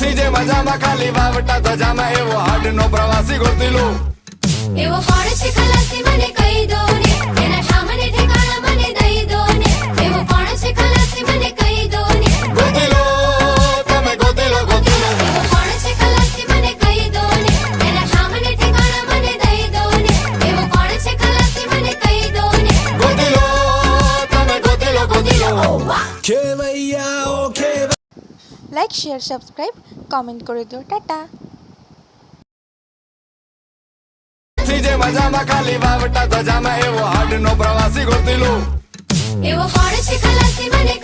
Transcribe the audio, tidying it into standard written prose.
જે મજામાં ખાલી વાવટા ધજામાં એવો હાડનો પ્રવાસી ગોતી લો એવો કોણ છે ખલાસી મને કહી દો ને એના સામને ઠેકાણા મને દઈ દો ને એવો કોણ છે ખલાસી મને કહી દો ને ગોતી લો તમે ગોતી લો એવો કોણ છે ખલાસી મને કહી દો ને એના સામને ઠેકાણા મને દઈ દો ને એવો કોણ છે ખલાસી મને કહી દો ને ગોતી લો તમે ગોતી લો ખેવૈયા ઓ ખેવૈયા লাইক শেয়ার সাবস্ক্রাইব কমেন্ট করে দিও টাটা। જે મજામાં ખાલી વાવટા ધજામાં એવો હાડનો પ્રવાસી ગોતી લો એવો કોણ છે ખલાસી મને